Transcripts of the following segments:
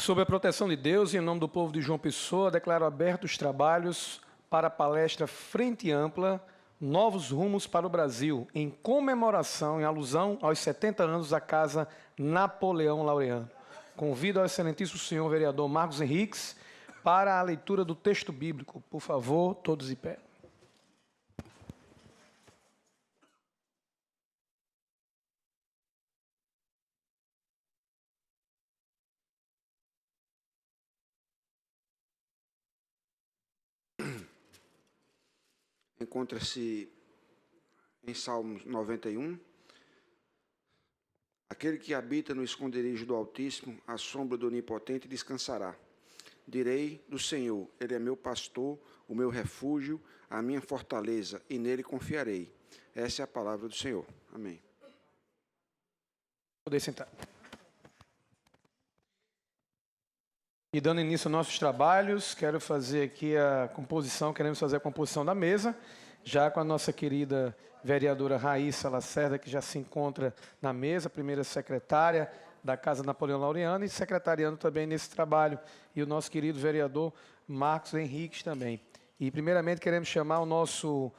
Sob a proteção de Deus e em nome do povo de João Pessoa, declaro abertos os trabalhos para a palestra Frente Ampla, Novos Rumos para o Brasil, em comemoração, em alusão aos 70 anos da Casa Napoleão Laureano. Convido ao excelentíssimo senhor vereador Marcos Henriques para a leitura do texto bíblico. Por favor, todos de pé. Encontra-se em Salmos 91. Aquele que habita no esconderijo do Altíssimo, à sombra do Onipotente descansará. Direi do Senhor, Ele é meu pastor, o meu refúgio, a minha fortaleza, e nele confiarei. Essa é a palavra do Senhor. Amém. Poder sentar. E dando início aos nossos trabalhos, quero fazer aqui queremos fazer a composição da mesa, já com a nossa querida vereadora Raíssa Lacerda, que já se encontra na mesa, primeira secretária da Casa Napoleão Laureano e secretariando também nesse trabalho, e o nosso querido vereador Marcos Henriques também. E primeiramente queremos chamar o nosso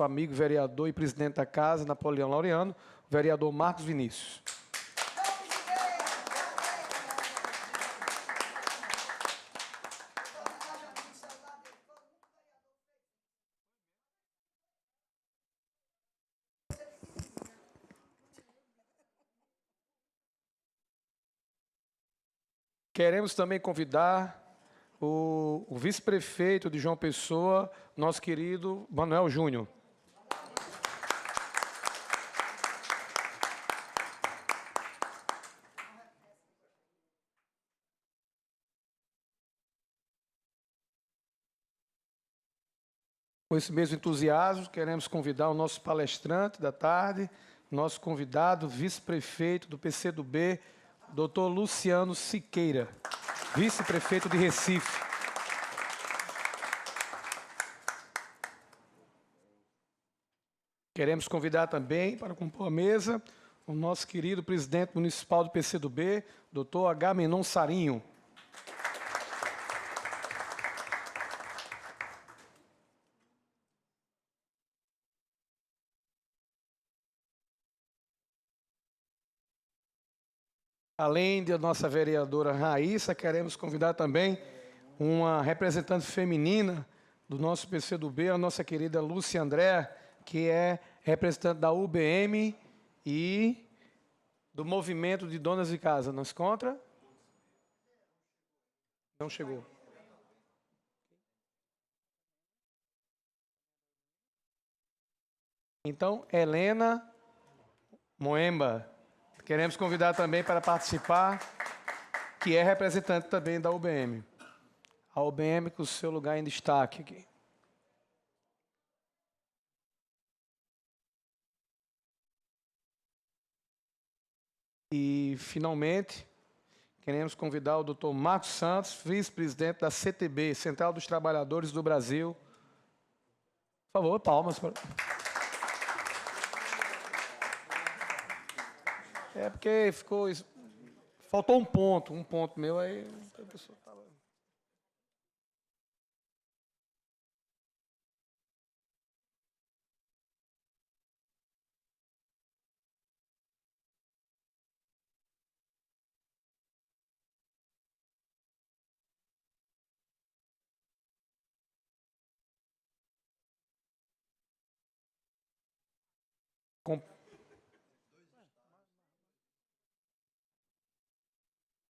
amigo vereador e presidente da Casa Napoleão Laureano, o vereador Marcos Vinícius. Queremos também convidar o vice-prefeito de João Pessoa, nosso querido Manuel Júnior. Com esse mesmo entusiasmo, queremos convidar o nosso palestrante da tarde, nosso convidado, vice-prefeito do PCdoB, Dr. Luciano Siqueira, vice-prefeito de Recife. Queremos convidar também, para compor a mesa, o nosso querido presidente municipal do PCdoB, Dr. Agamenon Sarinho. Além da nossa vereadora Raíssa, queremos convidar também uma representante feminina do nosso PCdoB, a nossa querida Lúcia André, que é representante da UBM e do Movimento de Donas de Casa. Não se encontra? Não chegou. Então, Helena Moemba. Queremos convidar também para participar, que é representante também da UBM. A UBM com o seu lugar em destaque aqui. E, finalmente, queremos convidar o Dr. Marcos Santos, vice-presidente da CTB, Central dos Trabalhadores do Brasil. Por favor, palmas. É porque faltou um ponto meu, aí a pessoa estava...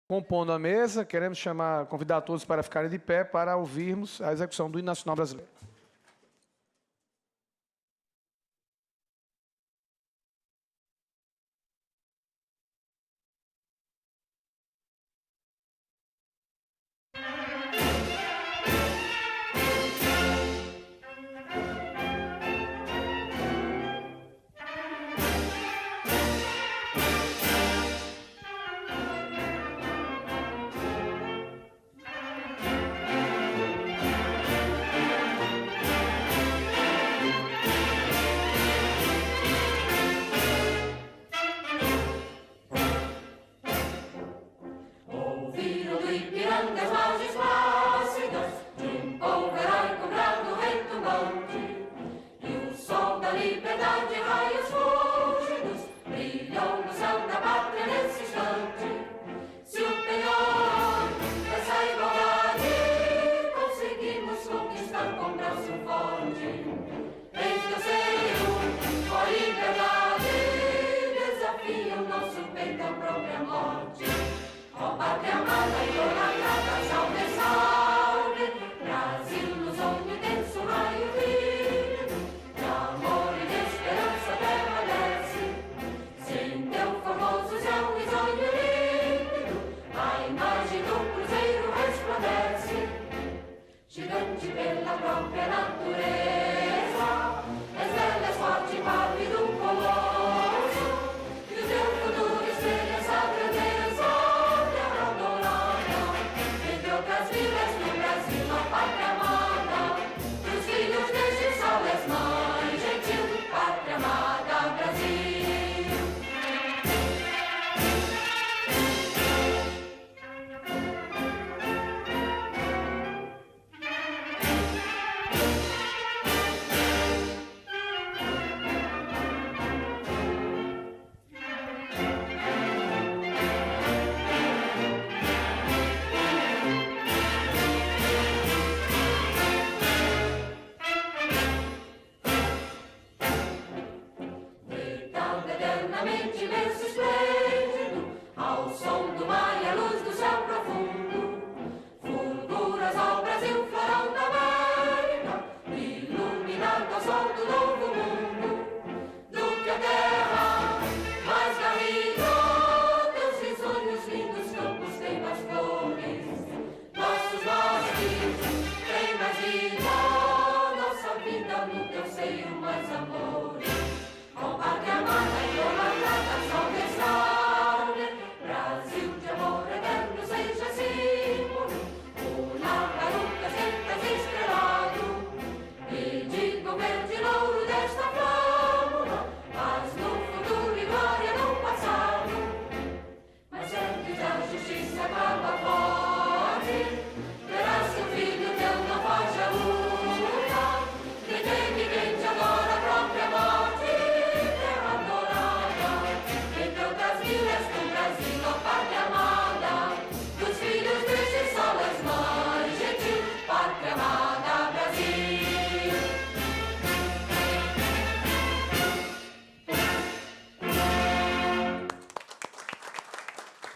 Compondo a mesa, queremos convidar todos para ficarem de pé para ouvirmos a execução do hino nacional brasileiro.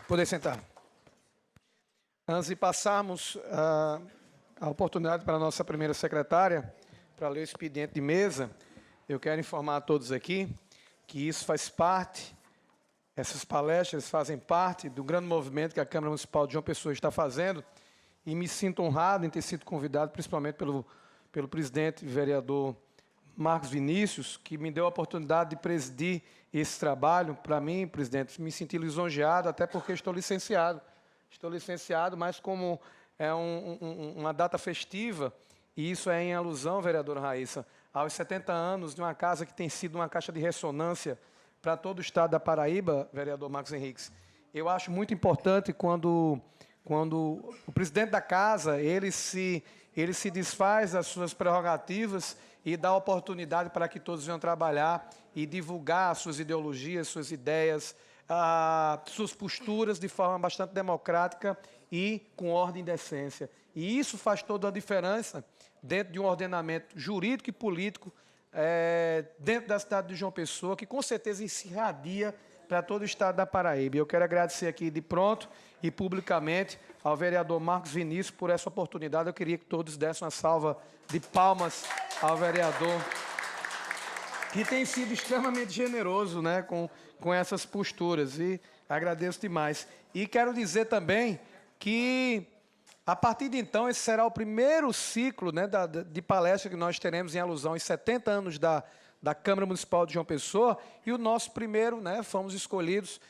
Poder sentar. Antes de passarmos a oportunidade para a nossa primeira secretária, para ler o expediente de mesa, eu quero informar a todos aqui que isso faz parte, essas palestras fazem parte do grande movimento que a Câmara Municipal de João Pessoa está fazendo, e me sinto honrado em ter sido convidado, principalmente pelo presidente, vereador Marcos Vinícius, que me deu a oportunidade de presidir esse trabalho. Para mim, presidente, me senti lisonjeado, até porque estou licenciado. Estou licenciado, mas como é uma data festiva, e isso é em alusão, vereadora Raíssa, aos 70 anos de uma casa que tem sido uma caixa de ressonância para todo o estado da Paraíba, vereador Marcos Henriques. Eu acho muito importante quando o presidente da casa ele se desfaz das suas prerrogativas e dá oportunidade para que todos venham trabalhar e divulgar suas ideologias, suas ideias, suas posturas de forma bastante democrática e com ordem e decência. E isso faz toda a diferença dentro de um ordenamento jurídico e político dentro da cidade de João Pessoa, que com certeza se irradia para todo o estado da Paraíba. Eu quero agradecer aqui de pronto e publicamente ao vereador Marcos Vinícius por essa oportunidade. Eu queria que todos dessem uma salva de palmas ao vereador, que tem sido extremamente generoso, né, com essas posturas, e agradeço demais. E quero dizer também que, a partir de então, esse será o primeiro ciclo, né, de palestra que nós teremos em alusão aos 70 anos da Câmara Municipal de João Pessoa, e o nosso primeiro, né, fomos escolhidos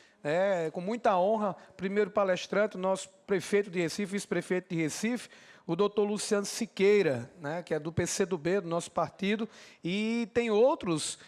com muita honra, primeiro palestrante, o nosso prefeito de Recife, vice-prefeito de Recife, o doutor Luciano Siqueira, né, que é do PCdoB, do nosso partido, e tem outros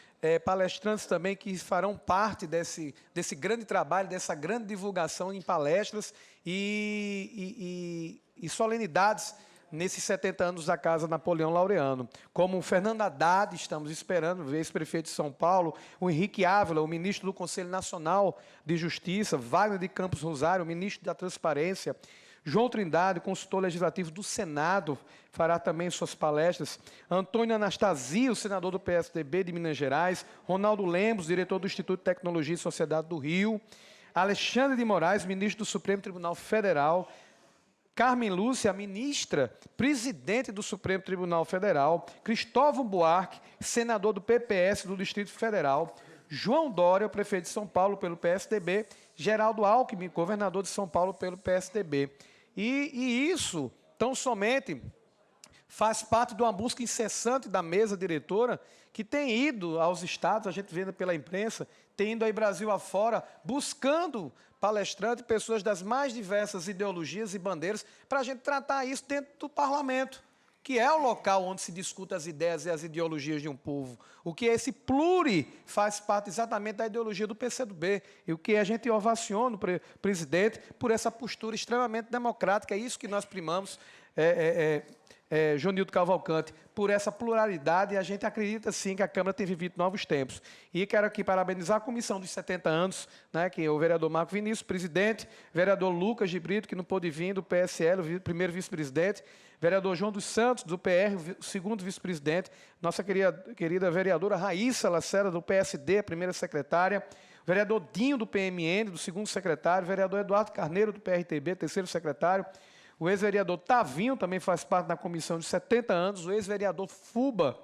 palestrantes também que farão parte desse grande trabalho, dessa grande divulgação em palestras e solenidades nesses 70 anos da Casa Napoleão Laureano. Como o Fernando Haddad, estamos esperando, ex-prefeito de São Paulo, o Henrique Ávila, o ministro do Conselho Nacional de Justiça, Wagner de Campos Rosário, o ministro da Transparência, João Trindade, consultor legislativo do Senado, fará também suas palestras. Antônio Anastasia, o senador do PSDB de Minas Gerais. Ronaldo Lemos, diretor do Instituto de Tecnologia e Sociedade do Rio. Alexandre de Moraes, ministro do Supremo Tribunal Federal. Carmen Lúcia, ministra, presidente do Supremo Tribunal Federal. Cristóvão Buarque, senador do PPS do Distrito Federal. João Dória, prefeito de São Paulo pelo PSDB. Geraldo Alckmin, governador de São Paulo pelo PSDB. E isso, tão somente, faz parte de uma busca incessante da mesa diretora, que tem ido aos estados, a gente vê pela imprensa, tem ido aí Brasil afora, buscando palestrantes, pessoas das mais diversas ideologias e bandeiras, para a gente tratar isso dentro do parlamento, que é o local onde se discute as ideias e as ideologias de um povo. O que é esse pluri faz parte exatamente da ideologia do PCdoB, e o que a gente ovaciona o presidente por essa postura extremamente democrática, é isso que nós primamos, Jonildo Cavalcante, por essa pluralidade, e a gente acredita sim que a Câmara tem vivido novos tempos. E quero aqui parabenizar a comissão dos 70 anos, né, que é o vereador Marco Vinícius, presidente, vereador Lucas de Brito, que não pôde vir, do PSL, o primeiro vice-presidente, vereador João dos Santos, do PR, o segundo vice-presidente, nossa querida vereadora Raíssa Lacerda, do PSD, a primeira secretária, vereador Dinho, do PMN, do segundo secretário, vereador Eduardo Carneiro, do PRTB, terceiro secretário, o ex-vereador Tavinho também faz parte da comissão de 70 anos, o ex-vereador Fuba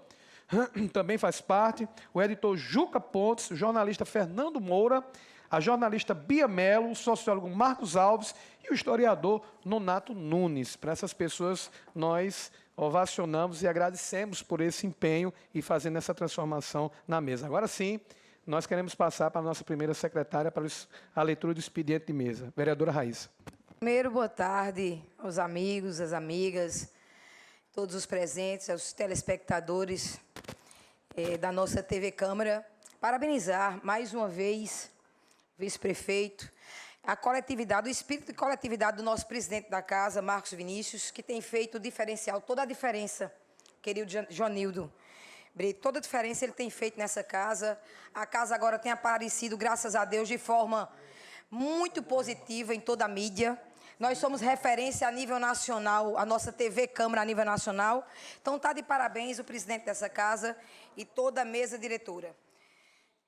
também faz parte, o editor Juca Pontes, o jornalista Fernando Moura, a jornalista Bia Mello, o sociólogo Marcos Alves e o historiador Nonato Nunes. Para essas pessoas, nós ovacionamos e agradecemos por esse empenho e fazendo essa transformação na mesa. Agora sim, nós queremos passar para a nossa primeira secretária para a leitura do expediente de mesa. Vereadora Raíssa. Primeiro, boa tarde aos amigos, às amigas, todos os presentes, aos telespectadores da nossa TV Câmara. Parabenizar mais uma vez o vice-prefeito, a coletividade, o espírito de coletividade do nosso presidente da casa, Marcos Vinícius, que tem feito o diferencial, toda a diferença, querido Jonildo Brito, toda a diferença ele tem feito nessa casa. A casa agora tem aparecido, graças a Deus, de forma muito positiva em toda a mídia. Nós somos referência a nível nacional, a nossa TV Câmara a nível nacional. Então, está de parabéns o presidente dessa casa e toda a mesa diretora.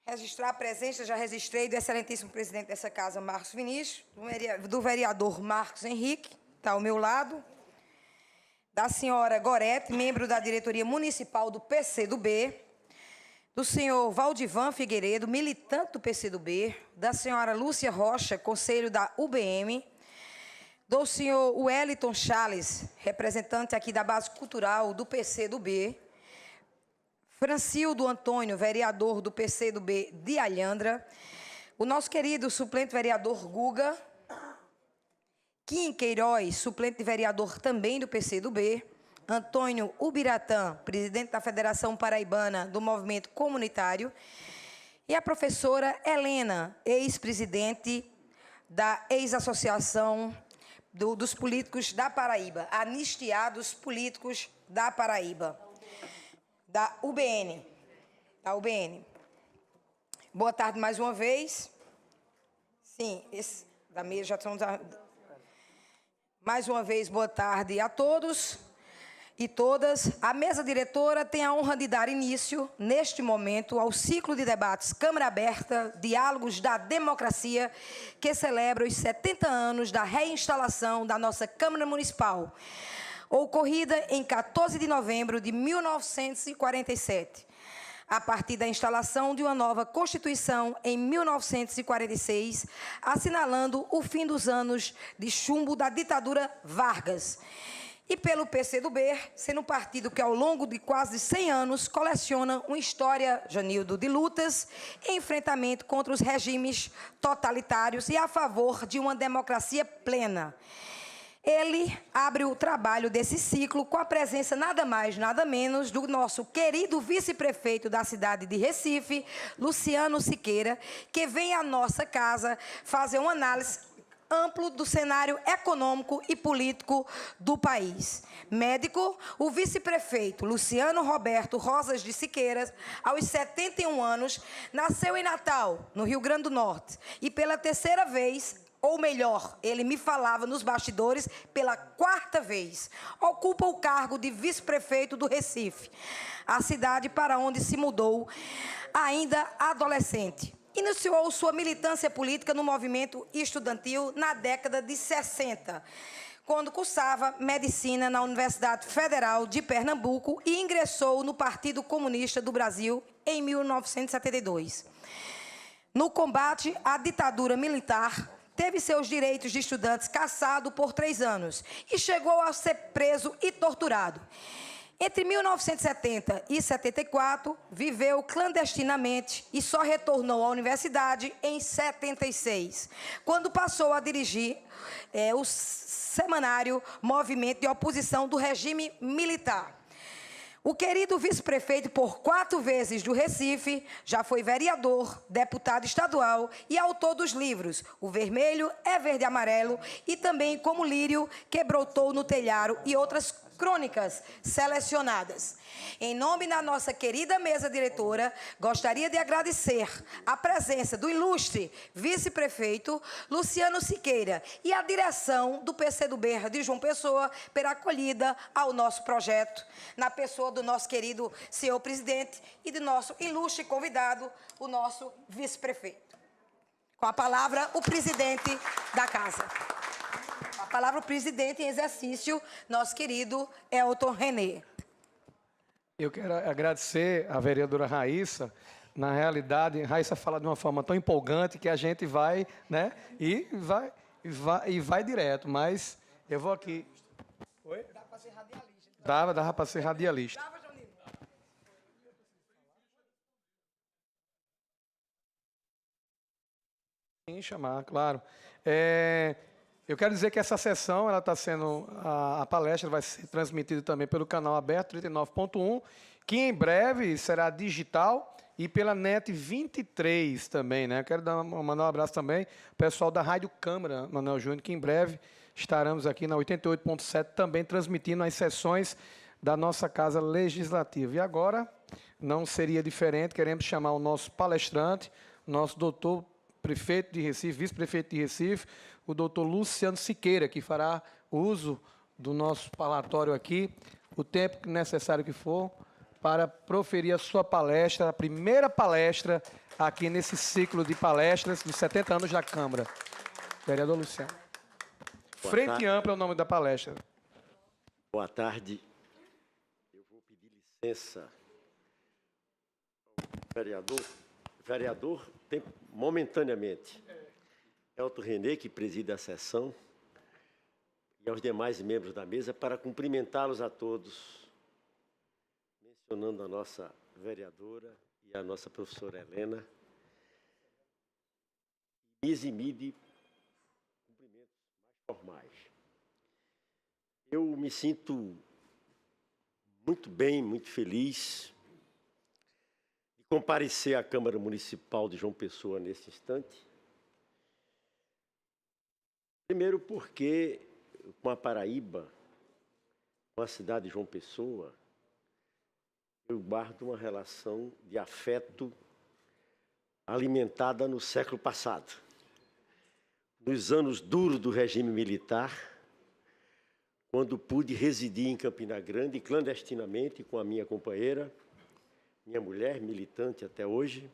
Registrar a presença, já registrei, do excelentíssimo presidente dessa casa, Marcos Vinícius, do vereador Marcos Henrique, está ao meu lado, da senhora Gorete, membro da diretoria municipal do PCdoB, do senhor Valdivan Figueiredo, militante do PCdoB, da senhora Lúcia Rocha, conselho da UBM, do senhor Wellington Charles, representante aqui da base cultural do PCdoB, Francildo Antônio, vereador do PCdoB de Alhandra, o nosso querido suplente vereador Guga, Kim Queiroz, suplente de vereador também do PCdoB, Antônio Ubiratã, presidente da Federação Paraibana do Movimento Comunitário, e a professora Helena, ex-presidente da ex-associação dos políticos da Paraíba, anistiados políticos da Paraíba, da UBN. Boa tarde mais uma vez. Sim, da mesa já estamos... Mais uma vez, boa tarde a todos e todas. A mesa diretora tem a honra de dar início, neste momento, ao ciclo de debates Câmara Aberta, Diálogos da Democracia, que celebra os 70 anos da reinstalação da nossa Câmara Municipal, ocorrida em 14 de novembro de 1947, a partir da instalação de uma nova Constituição em 1946, assinalando o fim dos anos de chumbo da ditadura Vargas. E pelo PCdoB, sendo um partido que, ao longo de quase 100 anos, coleciona uma história, Jonildo, de lutas e enfrentamento contra os regimes totalitários e a favor de uma democracia plena. Ele abre o trabalho desse ciclo com a presença nada mais, nada menos do nosso querido vice-prefeito da cidade de Recife, Luciano Siqueira, que vem à nossa casa fazer uma análise amplo do cenário econômico e político do país. Médico, o vice-prefeito Luciano Roberto Rosas de Siqueira, aos 71 anos, nasceu em Natal, no Rio Grande do Norte, e pela terceira vez, ou melhor, ele me falava nos bastidores, pela quarta vez, ocupa o cargo de vice-prefeito do Recife, a cidade para onde se mudou ainda adolescente. Iniciou sua militância política no movimento estudantil na década de 60, quando cursava medicina na Universidade Federal de Pernambuco e ingressou no Partido Comunista do Brasil em 1972. No combate à ditadura militar, teve seus direitos de estudantes cassados por 3 anos e chegou a ser preso e torturado. Entre 1970 e 74, viveu clandestinamente e só retornou à universidade em 76, quando passou a dirigir o semanário Movimento de Oposição do Regime Militar. O querido vice-prefeito por 4 vezes do Recife, já foi vereador, deputado estadual e autor dos livros O Vermelho é Verde e Amarelo e também Como Lírio que Brotou no Telhado e outras crônicas selecionadas. Em nome da nossa querida mesa diretora, gostaria de agradecer a presença do ilustre vice-prefeito Luciano Siqueira e a direção do PCdoB de João Pessoa pela acolhida ao nosso projeto, na pessoa do nosso querido senhor presidente e do nosso ilustre convidado, o nosso vice-prefeito. Com a palavra, o presidente da casa. A palavra o presidente em exercício, nosso querido Elton René. Eu quero agradecer à vereadora Raíssa. Na realidade, Raíssa fala de uma forma tão empolgante que a gente vai, né, e vai direto. Mas eu vou aqui. Oi? Dá para ser radialista. Dava para ser radialista. Dava, Joninho. Sim, chamar, claro. Eu quero dizer que essa sessão, ela está sendo, a palestra vai ser transmitida também pelo canal aberto 39.1, que em breve será digital e pela NET 23 também, né? Eu quero mandar um abraço também ao pessoal da Rádio Câmara, Manuel Júnior, que em breve estaremos aqui na 88.7 também transmitindo as sessões da nossa Casa Legislativa. E agora, não seria diferente, queremos chamar o nosso palestrante, nosso doutor prefeito de Recife, vice-prefeito de Recife, o doutor Luciano Siqueira, que fará uso do nosso parlatório aqui, o tempo necessário que for, para proferir a sua palestra, a primeira palestra aqui nesse ciclo de palestras dos 70 anos da Câmara. Vereador Luciano. Frente Ampla é o nome da palestra. Boa tarde. Eu vou pedir licença ao vereador momentaneamente. Elton René, que preside a sessão, e aos demais membros da mesa, para cumprimentá-los a todos, mencionando a nossa vereadora e a nossa professora Helena, e eximir de cumprimentos mais formais. Eu me sinto muito bem, muito feliz de comparecer à Câmara Municipal de João Pessoa nesse instante. Primeiro porque, com a Paraíba, com a cidade de João Pessoa, eu guardo uma relação de afeto alimentada no século passado. Nos anos duros do regime militar, quando pude residir em Campina Grande, clandestinamente, com a minha companheira, minha mulher, militante até hoje,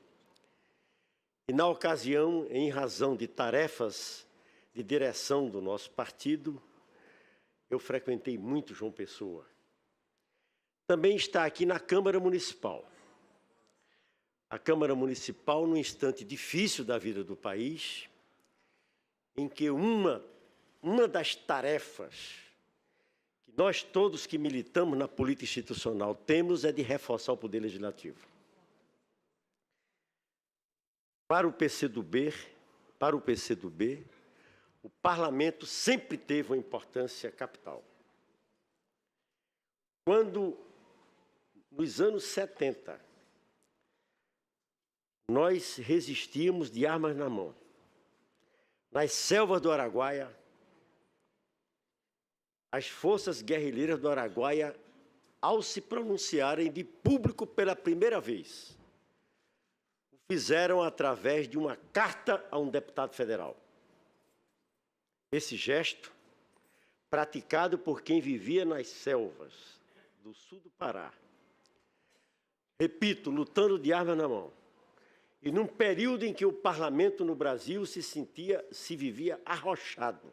e na ocasião, em razão de tarefas de direção do nosso partido, eu frequentei muito João Pessoa. Também está aqui na Câmara Municipal. A Câmara Municipal, num instante difícil da vida do país, em que uma das tarefas que nós todos que militamos na política institucional temos é de reforçar o poder legislativo. Para o PCdoB, o parlamento sempre teve uma importância capital. Quando, nos anos 70, nós resistíamos de armas na mão, nas selvas do Araguaia, as forças guerrilheiras do Araguaia, ao se pronunciarem de público pela primeira vez, o fizeram através de uma carta a um deputado federal. Esse gesto, praticado por quem vivia nas selvas do sul do Pará, repito, lutando de arma na mão, e num período em que o parlamento no Brasil se vivia arrochado.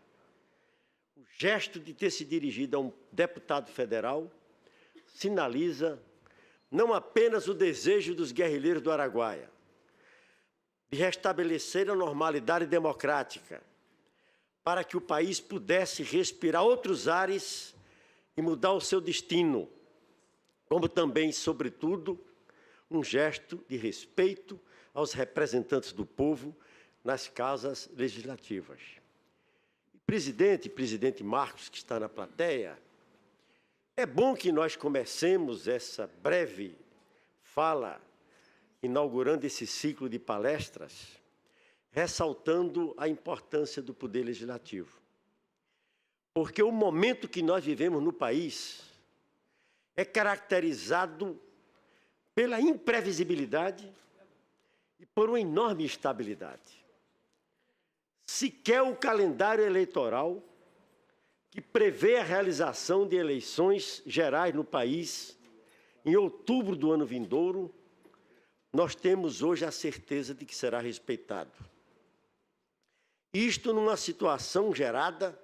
O gesto de ter se dirigido a um deputado federal sinaliza não apenas o desejo dos guerrilheiros do Araguaia de restabelecer a normalidade democrática, para que o país pudesse respirar outros ares e mudar o seu destino, como também, sobretudo, um gesto de respeito aos representantes do povo nas casas legislativas. Presidente Marcos, que está na plateia, é bom que nós comecemos essa breve fala, inaugurando esse ciclo de palestras, ressaltando a importância do Poder Legislativo. Porque o momento que nós vivemos no país é caracterizado pela imprevisibilidade e por uma enorme instabilidade. Sequer o calendário eleitoral, que prevê a realização de eleições gerais no país em outubro do ano vindouro, nós temos hoje a certeza de que será respeitado. Isto numa situação gerada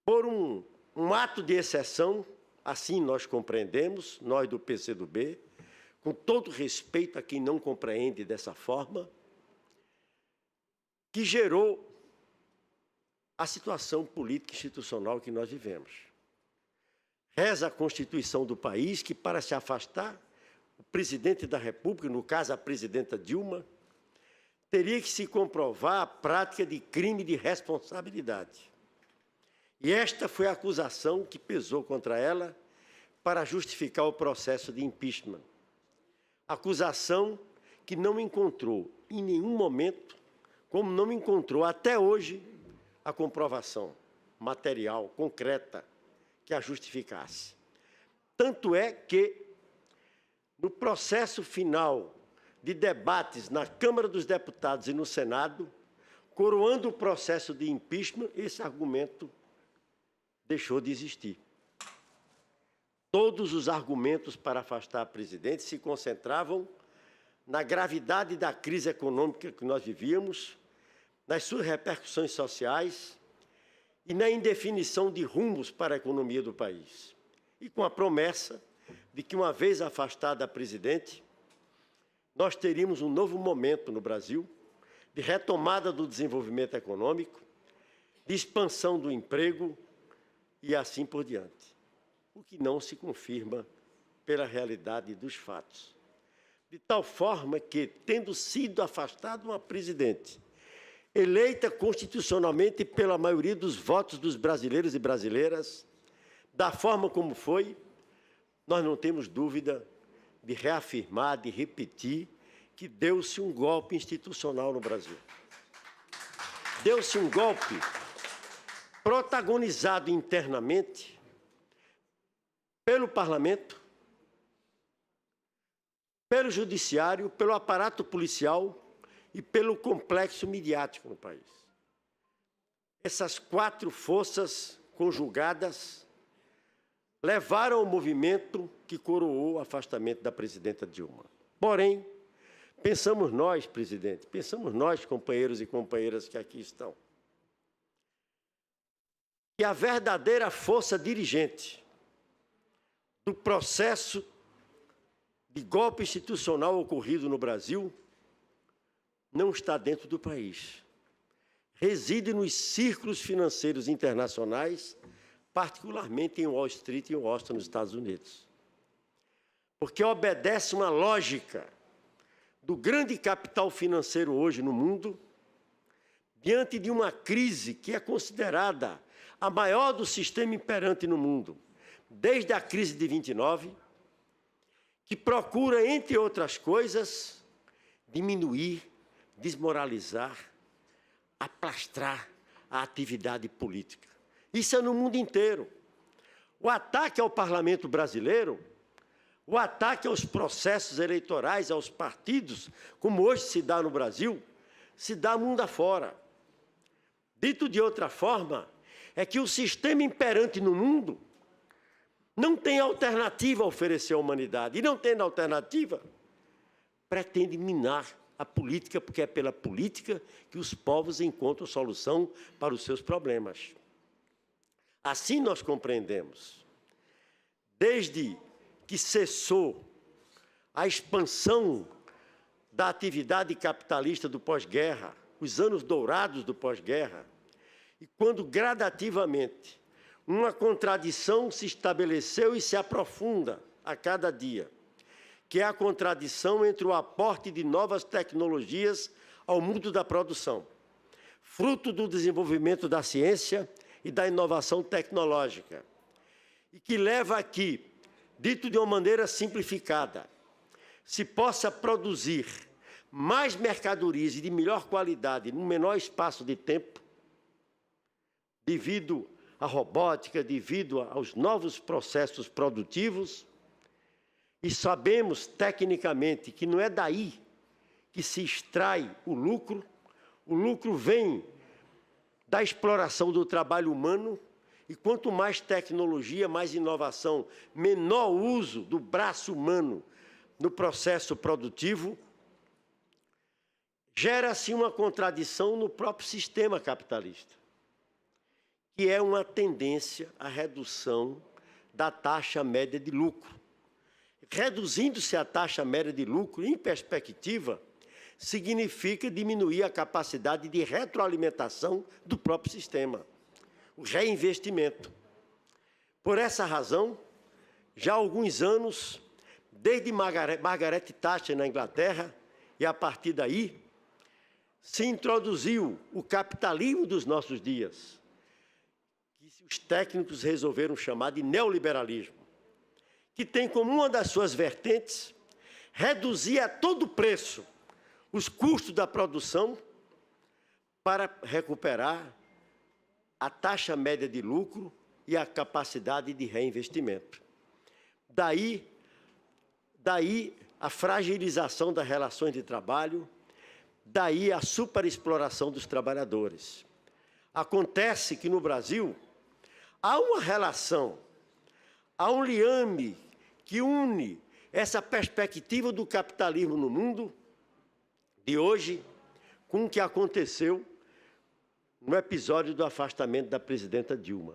por um ato de exceção, assim nós compreendemos, nós do PCdoB, com todo respeito a quem não compreende dessa forma, que gerou a situação política e institucional que nós vivemos. Reza a Constituição do país que, para se afastar, o presidente da República, no caso a presidenta Dilma, teria que se comprovar a prática de crime de responsabilidade. E esta foi a acusação que pesou contra ela para justificar o processo de impeachment. Acusação que não encontrou em nenhum momento, como não encontrou até hoje, a comprovação material, concreta, que a justificasse. Tanto é que, no processo final de debates na Câmara dos Deputados e no Senado, coroando o processo de impeachment, esse argumento deixou de existir. Todos os argumentos para afastar a presidente se concentravam na gravidade da crise econômica que nós vivíamos, nas suas repercussões sociais e na indefinição de rumos para a economia do país. E com a promessa de que, uma vez afastada a presidente, nós teríamos um novo momento no Brasil de retomada do desenvolvimento econômico, de expansão do emprego e assim por diante. O que não se confirma pela realidade dos fatos. De tal forma que, tendo sido afastada uma presidente, eleita constitucionalmente pela maioria dos votos dos brasileiros e brasileiras, da forma como foi, nós não temos dúvida de reafirmar, de repetir, que deu-se um golpe institucional no Brasil. Deu-se um golpe protagonizado internamente pelo Parlamento, pelo Judiciário, pelo aparato policial e pelo complexo midiático no país. Essas quatro forças conjugadas levaram ao movimento que coroou o afastamento da presidenta Dilma. Porém, pensamos nós, presidente, pensamos nós, companheiros e companheiras que aqui estão, que a verdadeira força dirigente do processo de golpe institucional ocorrido no Brasil não está dentro do país. Reside nos círculos financeiros internacionais, particularmente em Wall Street e em Washington, nos Estados Unidos. Porque obedece uma lógica do grande capital financeiro hoje no mundo, diante de uma crise que é considerada a maior do sistema imperante no mundo, desde a crise de 29, que procura, entre outras coisas, diminuir, desmoralizar, aplastrar a atividade política. Isso é no mundo inteiro. O ataque ao parlamento brasileiro, o ataque aos processos eleitorais, aos partidos, como hoje se dá no Brasil, se dá mundo afora. Dito de outra forma, é que o sistema imperante no mundo não tem alternativa a oferecer à humanidade. E não tendo alternativa, pretende minar a política, porque é pela política que os povos encontram solução para os seus problemas. Assim nós compreendemos. Desde que cessou a expansão da atividade capitalista do pós-guerra, os anos dourados do pós-guerra, e quando gradativamente uma contradição se estabeleceu e se aprofunda a cada dia, que é a contradição entre o aporte de novas tecnologias ao mundo da produção, fruto do desenvolvimento da ciência e da inovação tecnológica, e que leva aqui, dito de uma maneira simplificada, se possa produzir mais mercadorias e de melhor qualidade num menor espaço de tempo, devido à robótica, devido aos novos processos produtivos, e sabemos tecnicamente que não é daí que se extrai o lucro vem da exploração do trabalho humano, e quanto mais tecnologia, mais inovação, menor uso do braço humano no processo produtivo, gera-se uma contradição no próprio sistema capitalista, que é uma tendência à redução da taxa média de lucro. Reduzindo-se a taxa média de lucro, em perspectiva, significa diminuir a capacidade de retroalimentação do próprio sistema, o reinvestimento. Por essa razão, já há alguns anos, desde Margaret Thatcher na Inglaterra, e a partir daí, se introduziu o capitalismo dos nossos dias, que os técnicos resolveram chamar de neoliberalismo, que tem como uma das suas vertentes reduzir a todo preço os custos da produção para recuperar a taxa média de lucro e a capacidade de reinvestimento. Daí a fragilização das relações de trabalho, daí a superexploração dos trabalhadores. Acontece que no Brasil há uma relação, há um liame que une essa perspectiva do capitalismo no mundo de hoje com o que aconteceu no episódio do afastamento da presidenta Dilma.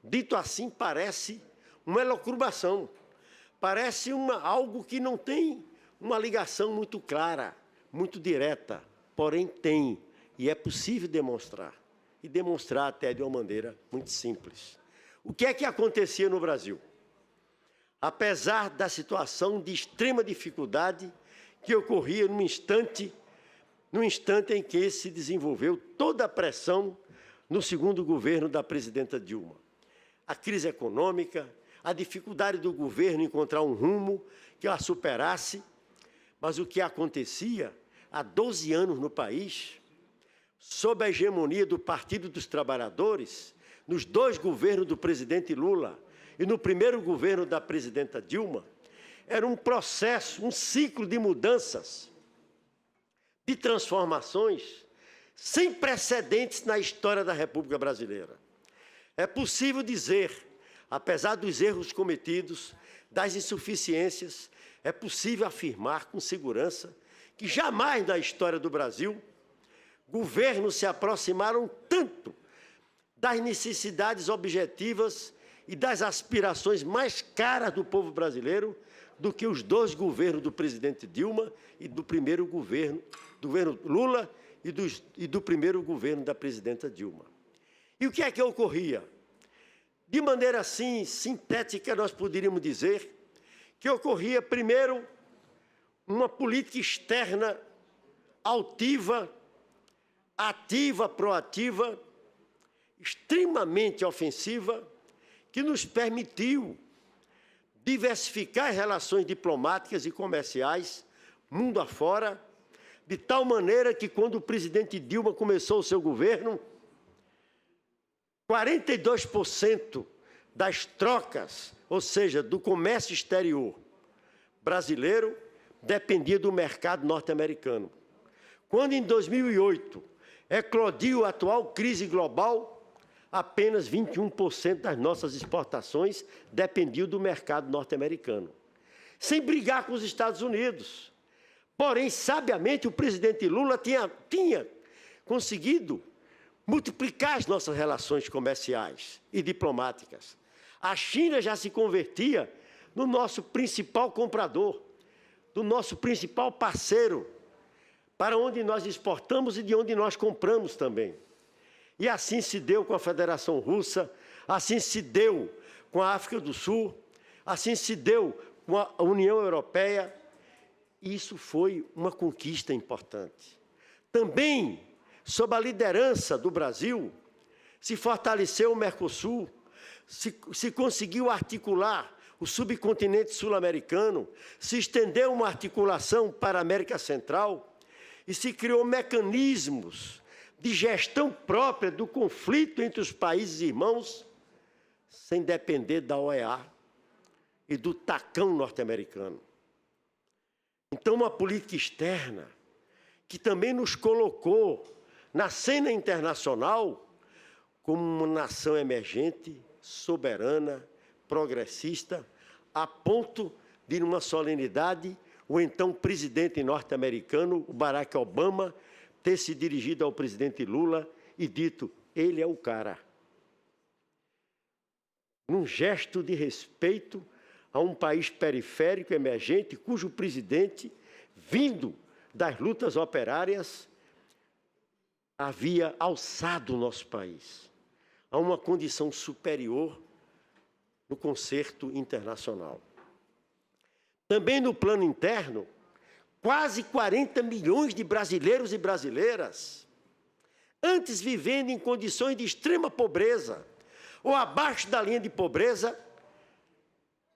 Dito assim, parece uma elucubração, parece algo que não tem uma ligação muito clara, muito direta, porém tem, e é possível demonstrar, e demonstrar até de uma maneira muito simples. O que é que acontecia no Brasil? Apesar da situação de extrema dificuldade que ocorria no instante em que se desenvolveu toda a pressão no segundo governo da presidenta Dilma. A crise econômica, a dificuldade do governo encontrar um rumo que a superasse, mas o que acontecia há 12 anos no país, sob a hegemonia do Partido dos Trabalhadores, nos dois governos do presidente Lula e no primeiro governo da presidenta Dilma, era um processo, um ciclo de mudanças, de transformações sem precedentes na história da República Brasileira. É possível dizer, apesar dos erros cometidos, das insuficiências, é possível afirmar com segurança que jamais na história do Brasil governos se aproximaram tanto das necessidades objetivas e das aspirações mais caras do povo brasileiro do que os dois governos do presidente Dilma e do primeiro governo Lula e do primeiro governo da presidenta Dilma. E o que é que ocorria? De maneira assim, sintética, nós poderíamos dizer que ocorria, primeiro, uma política externa altiva, ativa, proativa, extremamente ofensiva, que nos permitiu diversificar as relações diplomáticas e comerciais mundo afora, de tal maneira que, quando o presidente Dilma começou o seu governo, 42% das trocas, ou seja, do comércio exterior brasileiro, dependia do mercado norte-americano. Quando, em 2008, eclodiu a atual crise global, apenas 21% das nossas exportações dependiam do mercado norte-americano. Sem brigar com os Estados Unidos, Porém, sabiamente, o presidente Lula tinha conseguido multiplicar as nossas relações comerciais e diplomáticas. A China já se convertia no nosso principal comprador, do nosso principal parceiro, para onde nós exportamos e de onde nós compramos também. E assim se deu com a Federação Russa, assim se deu com a África do Sul, assim se deu com a União Europeia. Isso foi uma conquista importante. Também, sob a liderança do Brasil, se fortaleceu o Mercosul, se conseguiu articular o subcontinente sul-americano, se estendeu uma articulação para a América Central e se criou mecanismos de gestão própria do conflito entre os países irmãos, sem depender da OEA e do tacão norte-americano. Então, uma política externa que também nos colocou na cena internacional como uma nação emergente, soberana, progressista, a ponto de, numa solenidade, o então presidente norte-americano, o Barack Obama, ter se dirigido ao presidente Lula e dito: ele é o cara. Num gesto de respeito a um país periférico, emergente, cujo presidente, vindo das lutas operárias, havia alçado o nosso país a uma condição superior no concerto internacional. Também no plano interno, quase 40 milhões de brasileiros e brasileiras, antes vivendo em condições de extrema pobreza ou abaixo da linha de pobreza,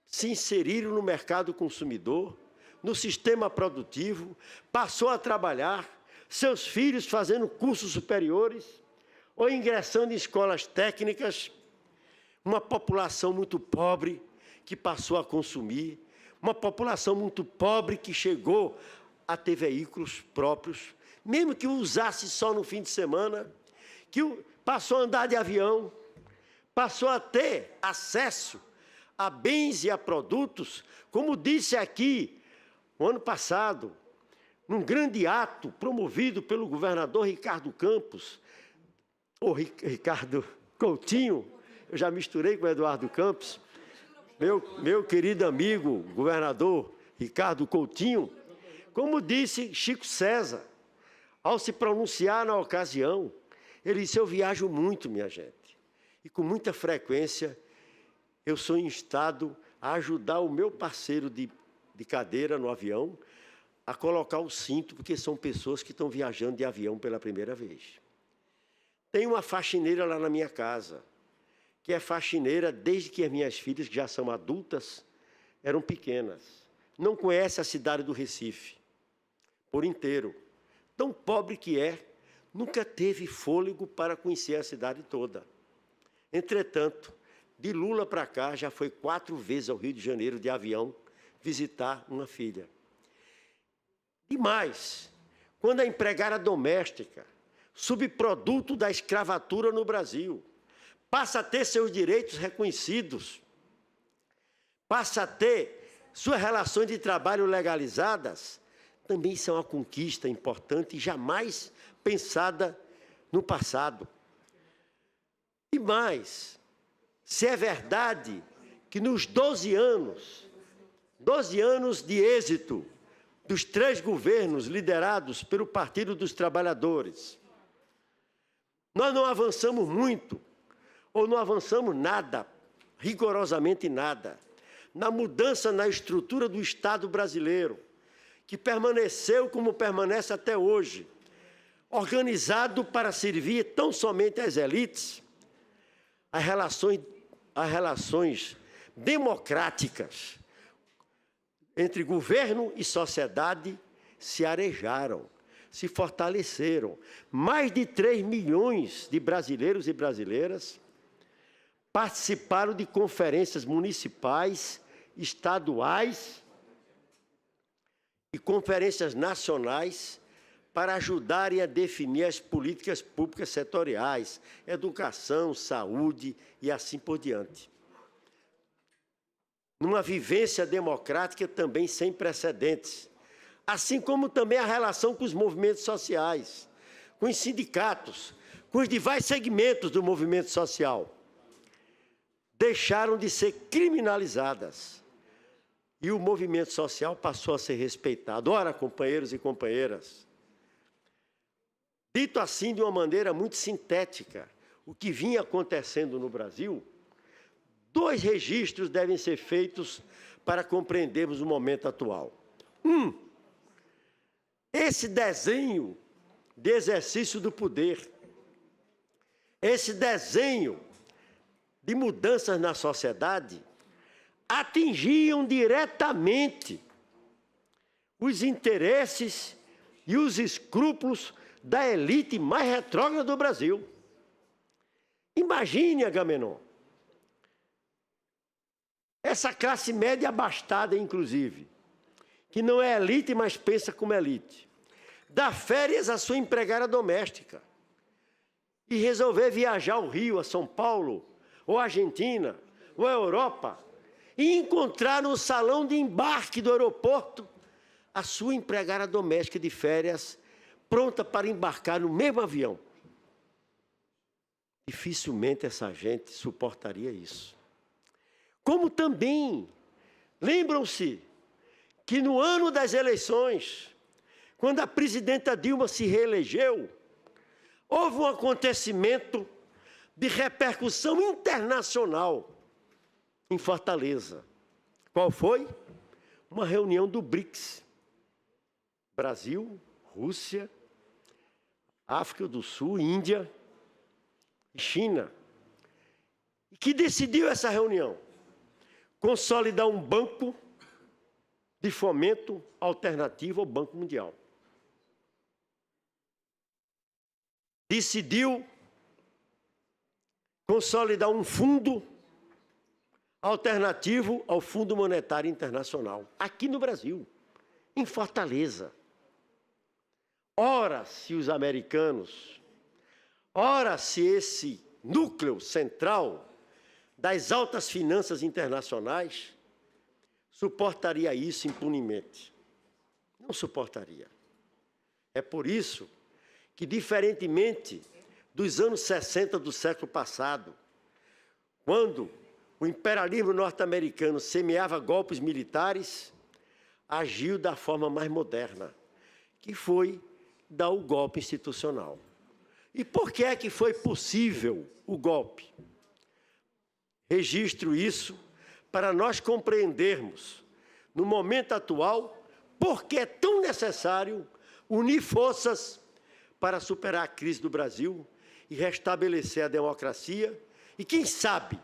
se inseriram no mercado consumidor, no sistema produtivo, passou a trabalhar, seus filhos fazendo cursos superiores ou ingressando em escolas técnicas, uma população muito pobre que passou a consumir, uma população muito pobre que chegou a ter veículos próprios, mesmo que usasse só no fim de semana, que passou a andar de avião, passou a ter acesso a bens e a produtos, como disse aqui, no ano passado, num grande ato promovido pelo governador Ricardo Campos, ou Ricardo Coutinho, eu já misturei com o Eduardo Campos, meu querido amigo, governador Ricardo Coutinho, como disse Chico César, ao se pronunciar na ocasião, ele disse: eu viajo muito, minha gente, e com muita frequência eu sou instado a ajudar o meu parceiro de cadeira no avião a colocar o cinto, porque são pessoas que estão viajando de avião pela primeira vez. Tem uma faxineira lá na minha casa, que é faxineira desde que as minhas filhas, que já são adultas, eram pequenas. Não conhece a cidade do Recife por inteiro. Tão pobre que é, nunca teve fôlego para conhecer a cidade toda. Entretanto, de Lula para cá, já foi 4 vezes ao Rio de Janeiro de avião visitar uma filha. E mais, quando a empregada doméstica, subproduto da escravatura no Brasil, passa a ter seus direitos reconhecidos, passa a ter suas relações de trabalho legalizadas, também isso é uma conquista importante e jamais pensada no passado. E mais, se é verdade que nos 12 anos de êxito dos 3 governos liderados pelo Partido dos Trabalhadores, nós não avançamos muito, ou não avançamos nada, rigorosamente nada, na mudança na estrutura do Estado brasileiro, que permaneceu como permanece até hoje, organizado para servir tão somente às elites, as relações democráticas entre governo e sociedade se arejaram, se fortaleceram. Mais de 3 milhões de brasileiros e brasileiras participaram de conferências municipais, estaduais e conferências nacionais para ajudarem a definir as políticas públicas setoriais, educação, saúde e assim por diante. Numa vivência democrática também sem precedentes, assim como também a relação com os movimentos sociais, com os sindicatos, com os demais segmentos do movimento social, deixaram de ser criminalizadas e o movimento social passou a ser respeitado. Ora, companheiros e companheiras, dito assim de uma maneira muito sintética, o que vinha acontecendo no Brasil, 2 registros devem ser feitos para compreendermos o momento atual. Esse desenho de exercício do poder, esse desenho de mudanças na sociedade, atingiam diretamente os interesses e os escrúpulos da elite mais retrógrada do Brasil. Imagine, Agamenon, essa classe média abastada, inclusive, que não é elite, mas pensa como elite, dá férias à sua empregada doméstica e resolver viajar ao Rio, a São Paulo, ou a Argentina, ou a Europa, e encontrar no salão de embarque do aeroporto a sua empregada doméstica de férias, pronta para embarcar no mesmo avião. Dificilmente essa gente suportaria isso. Como também, lembram-se que no ano das eleições, quando a presidenta Dilma se reelegeu, houve um acontecimento de repercussão internacional em Fortaleza. Qual foi? Uma reunião do BRICS. Brasil, Rússia, África do Sul, Índia e China. E que decidiu essa reunião? Consolidar um banco de fomento alternativo ao Banco Mundial. Decidiu consolidar um fundo alternativo ao Fundo Monetário Internacional, aqui no Brasil, em Fortaleza. Ora, se os americanos, ora, se esse núcleo central das altas finanças internacionais suportaria isso impunemente. Não suportaria. É por isso que, diferentemente dos anos 60 do século passado, quando o imperialismo norte-americano semeava golpes militares, agiu da forma mais moderna, que foi dar o golpe institucional. E por que é que foi possível o golpe? Registro isso para nós compreendermos, no momento atual, por que é tão necessário unir forças para superar a crise do Brasil e restabelecer a democracia e, quem sabe,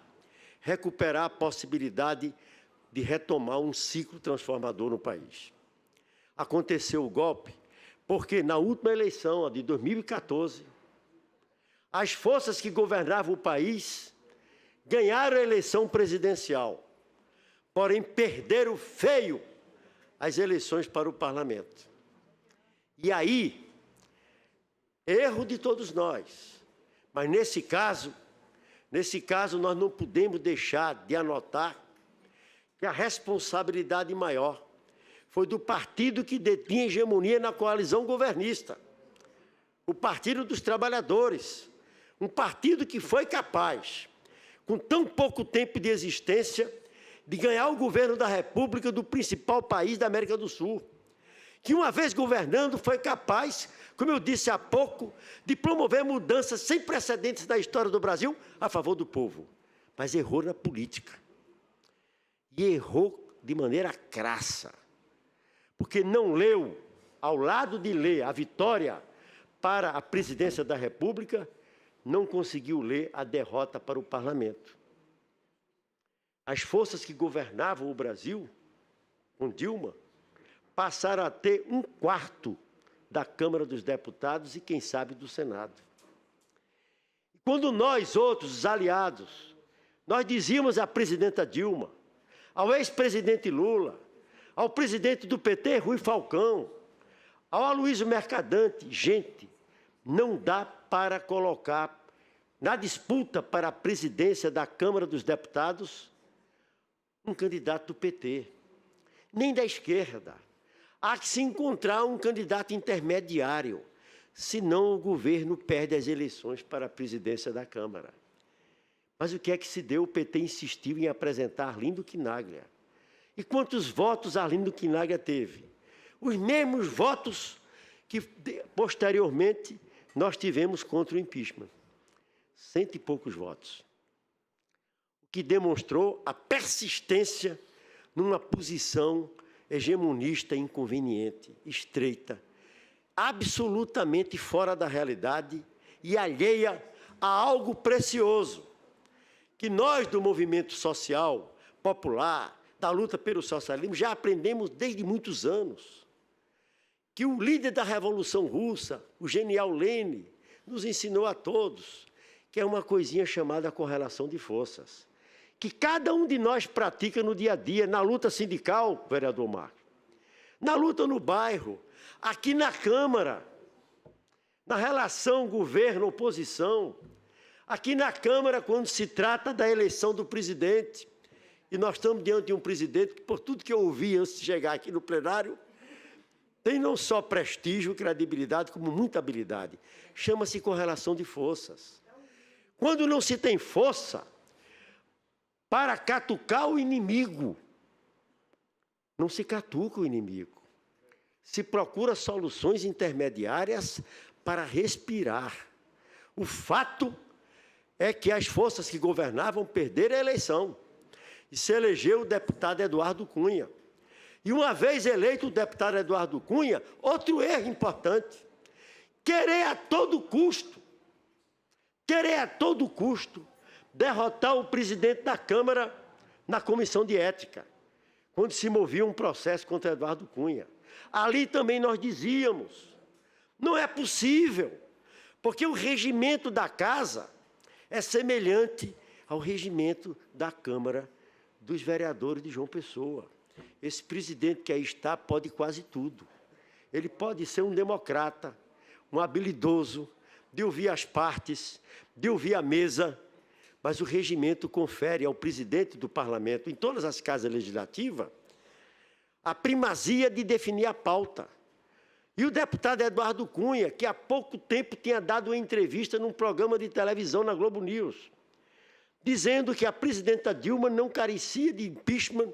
recuperar a possibilidade de retomar um ciclo transformador no país. Aconteceu o golpe porque, na última eleição, a de 2014, as forças que governavam o país ganharam a eleição presidencial, porém perderam feio as eleições para o parlamento. E aí, erro de todos nós, mas nesse caso nós não podemos deixar de anotar que a responsabilidade maior foi do partido que detinha hegemonia na coalizão governista, o Partido dos Trabalhadores, um partido que foi capaz, com tão pouco tempo de existência, de ganhar o governo da República do principal país da América do Sul, que uma vez governando foi capaz, como eu disse há pouco, de promover mudanças sem precedentes na história do Brasil a favor do povo, mas errou na política. E errou de maneira crassa, porque não leu, ao lado de ler a vitória para a presidência da República, não conseguiu ler a derrota para o parlamento. As forças que governavam o Brasil, com Dilma, passaram a ter 1/4 da Câmara dos Deputados e, quem sabe, do Senado. Quando nós, outros, os aliados, nós dizíamos à presidenta Dilma, ao ex-presidente Lula, ao presidente do PT, Rui Falcão, ao Aloysio Mercadante, gente, não dá para colocar na disputa para a presidência da Câmara dos Deputados um candidato do PT, nem da esquerda. Há que se encontrar um candidato intermediário, senão o governo perde as eleições para a presidência da Câmara. Mas o que é que se deu? O PT insistiu em apresentar Arlindo Quinaglia. E quantos votos Arlindo Quinaglia teve? Os mesmos votos que, posteriormente, nós tivemos contra o impeachment. 100 e poucos votos. O que demonstrou a persistência numa posição hegemonista inconveniente, estreita, absolutamente fora da realidade e alheia a algo precioso, que nós do movimento social, popular, da luta pelo socialismo, já aprendemos desde muitos anos, que o líder da Revolução Russa, o genial Lenin, nos ensinou a todos, que é uma coisinha chamada correlação de forças, que cada um de nós pratica no dia a dia, na luta sindical, vereador Marcos, na luta no bairro, aqui na Câmara, na relação governo-oposição, aqui na Câmara, quando se trata da eleição do presidente. E nós estamos diante de um presidente que, por tudo que eu ouvi antes de chegar aqui no plenário, tem não só prestígio, credibilidade, como muita habilidade. Chama-se correlação de forças. Quando não se tem força para catucar o inimigo, não se catuca o inimigo. Se procura soluções intermediárias para respirar. O fato é que as forças que governavam perderam a eleição e se elegeu o deputado Eduardo Cunha. E uma vez eleito o deputado Eduardo Cunha, outro erro importante, querer a todo custo derrotar o presidente da Câmara na Comissão de Ética, quando se movia um processo contra Eduardo Cunha. Ali também nós dizíamos, não é possível, porque o regimento da casa é semelhante ao regimento da Câmara dos Vereadores de João Pessoa. Esse presidente que aí está pode quase tudo. Ele pode ser um democrata, um habilidoso, de ouvir as partes, de ouvir a mesa, mas o regimento confere ao presidente do parlamento, em todas as casas legislativas, a primazia de definir a pauta. E o deputado Eduardo Cunha, que há pouco tempo tinha dado uma entrevista num programa de televisão na Globo News, dizendo que a presidenta Dilma não carecia de impeachment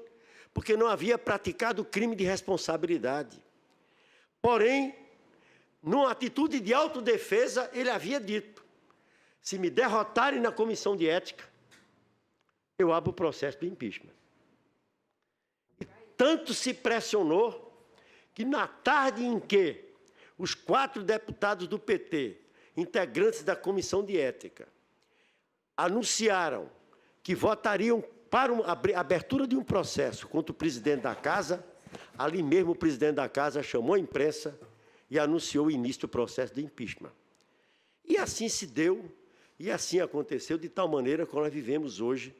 porque não havia praticado crime de responsabilidade. Porém, numa atitude de autodefesa, ele havia dito, se me derrotarem na comissão de ética, eu abro o processo de impeachment. E tanto se pressionou que na tarde em que os 4 deputados do PT, integrantes da comissão de ética, anunciaram que votariam para a abertura de um processo contra o presidente da casa, ali mesmo o presidente da casa chamou a imprensa e anunciou o início do processo de impeachment. E assim se deu, e assim aconteceu, de tal maneira que nós vivemos hoje,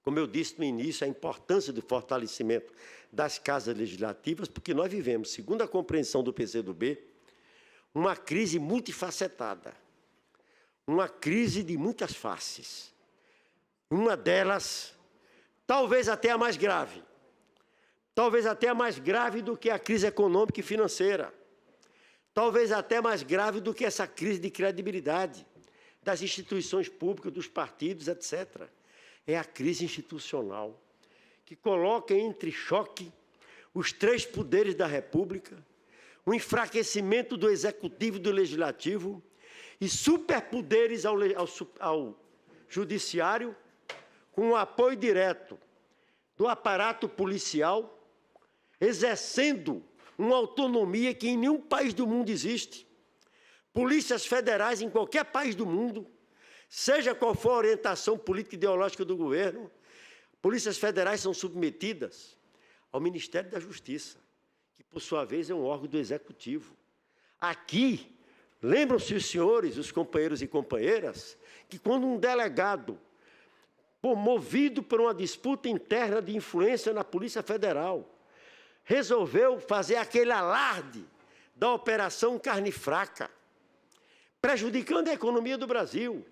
como eu disse no início, a importância do fortalecimento das casas legislativas, porque nós vivemos, segundo a compreensão do PCdoB, uma crise multifacetada, uma crise de muitas faces. Uma delas, talvez até a mais grave do que a crise econômica e financeira, talvez até mais grave do que essa crise de credibilidade das instituições públicas, dos partidos, etc. É a crise institucional, que coloca entre choque os 3 poderes da República, o enfraquecimento do Executivo e do Legislativo e superpoderes ao Judiciário, com o apoio direto do aparato policial, exercendo uma autonomia que em nenhum país do mundo existe. Polícias federais em qualquer país do mundo, seja qual for a orientação política e ideológica do governo, polícias federais são submetidas ao Ministério da Justiça, que, por sua vez, é um órgão do Executivo. Aqui, lembram-se os senhores, os companheiros e companheiras, que quando um delegado, movido por uma disputa interna de influência na Polícia Federal, resolveu fazer aquele alarde da Operação Carne Fraca, prejudicando a economia do Brasil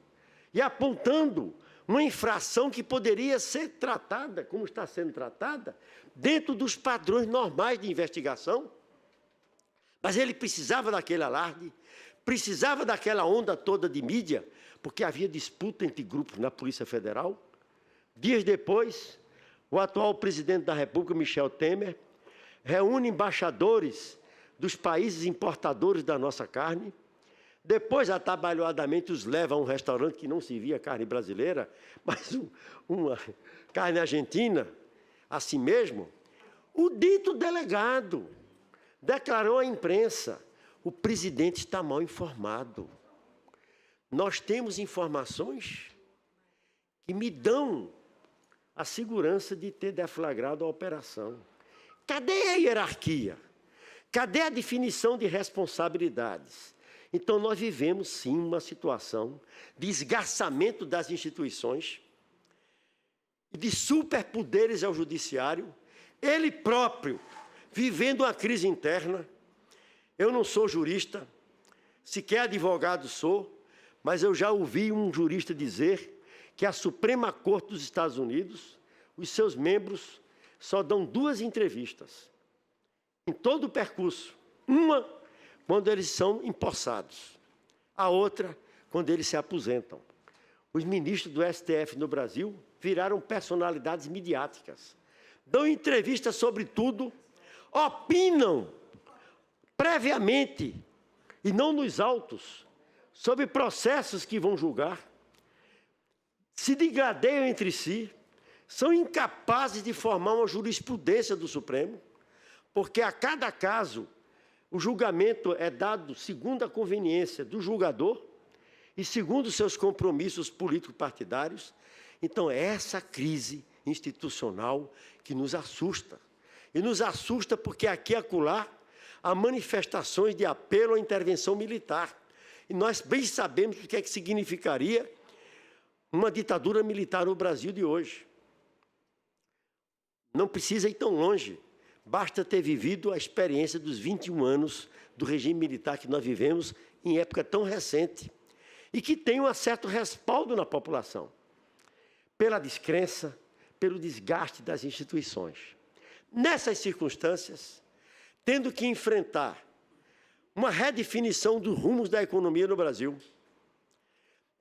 e apontando uma infração que poderia ser tratada, como está sendo tratada, dentro dos padrões normais de investigação. Mas ele precisava daquele alarde, precisava daquela onda toda de mídia, porque havia disputa entre grupos na Polícia Federal. Dias depois, o atual presidente da República, Michel Temer, reúne embaixadores dos países importadores da nossa carne, depois, atabalhoadamente, os leva a um restaurante que não servia carne brasileira, mas uma carne argentina, assim mesmo. O dito delegado declarou à imprensa: o presidente está mal informado. Nós temos informações que me dão a segurança de ter deflagrado a operação. Cadê a hierarquia? Cadê a definição de responsabilidades? Então, nós vivemos, sim, uma situação de esgarçamento das instituições, de superpoderes ao judiciário, ele próprio vivendo uma crise interna. Eu não sou jurista, sequer advogado sou, mas eu já ouvi um jurista dizer que a Suprema Corte dos Estados Unidos, os seus membros, só dão 2 entrevistas em todo o percurso. Uma, quando eles são empossados. A outra, quando eles se aposentam. Os ministros do STF no Brasil viraram personalidades midiáticas. Dão entrevistas sobre tudo, opinam previamente, e não nos autos, sobre processos que vão julgar, se degradeiam entre si, são incapazes de formar uma jurisprudência do Supremo, porque a cada caso o julgamento é dado segundo a conveniência do julgador e segundo seus compromissos político-partidários. Então, é essa crise institucional que nos assusta. E nos assusta porque aqui e acolá há manifestações de apelo à intervenção militar. E nós bem sabemos o que é que significaria uma ditadura militar no Brasil de hoje. Não precisa ir tão longe. Basta ter vivido a experiência dos 21 anos do regime militar que nós vivemos em época tão recente e que tem um certo respaldo na população, pela descrença, pelo desgaste das instituições. Nessas circunstâncias, tendo que enfrentar uma redefinição dos rumos da economia no Brasil,